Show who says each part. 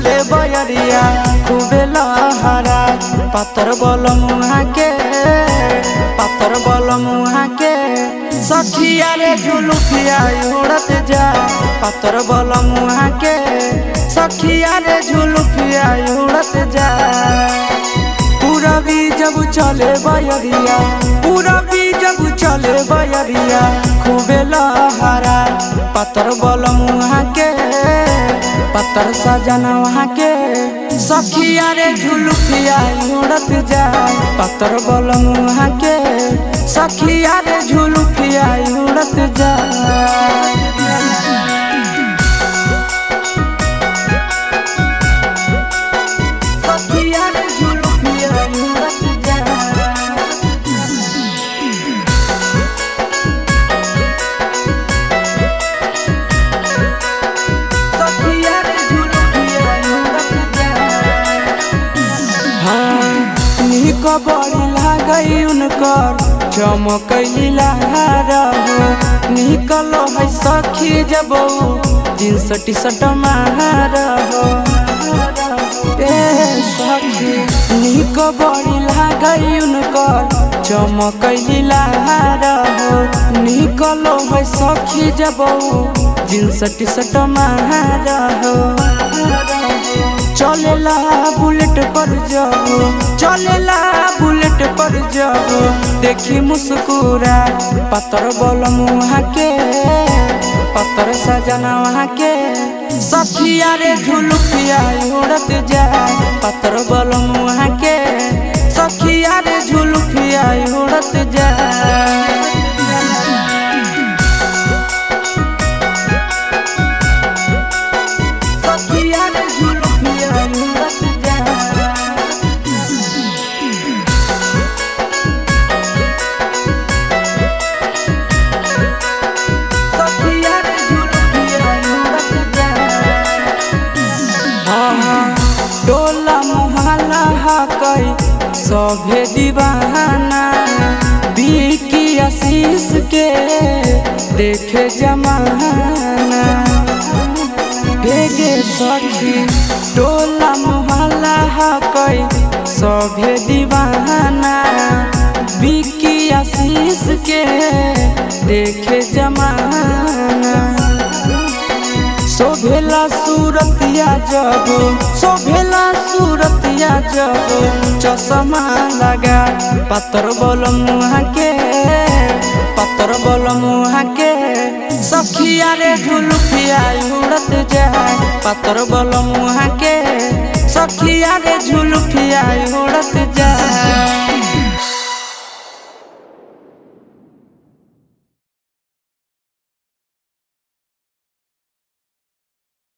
Speaker 1: चले बयरिया खूबे लहरा पातर बल मुहा के सखिया रे झुलुकिया उड़त जा पातर बल मुहा के सखिया रे झुलुकिया उड़त जा पूरबी जब चले बयरिया खूबे लहरा पातर बल मुहा के पातर सजना वहाँ के सखिया रे झुलुकिया उड़त जा पातर बल मुहा के सखिया रे झुलुकिया उड़त जा बड़ी लागई उनकर चमकैली लहरा हो निकलो है सखी जब जींस टी शर्ट मार हो सखी निक बड़ी लागई उनकर चमकैली लहरा हो निकलो है सखी जब जींस टी शर्ट मार हो चलेला बुलेट पर जाओ देखी मुस्कुरा पातर बल मुहा के पातर सजना वहाँ के सखिया रे झुलुकिया उड़त जा पातर बल मुहा के सखिया रे झुलुकिया उड़त जा टोला मोहल्ला हकई सभे दीवाना बिकी आशीष के देखे जमाना भेगे सखी टोला मोहल्ला हकई सभे दीवाना बिकी आशीष के देखे जमाना शोभेला सूरतिया जब चश्मा लगा पातर बल मुहा के सखिया रे झुलुकिया उड़त जा पातर बल मुहा के सखिया रे झुलुकिया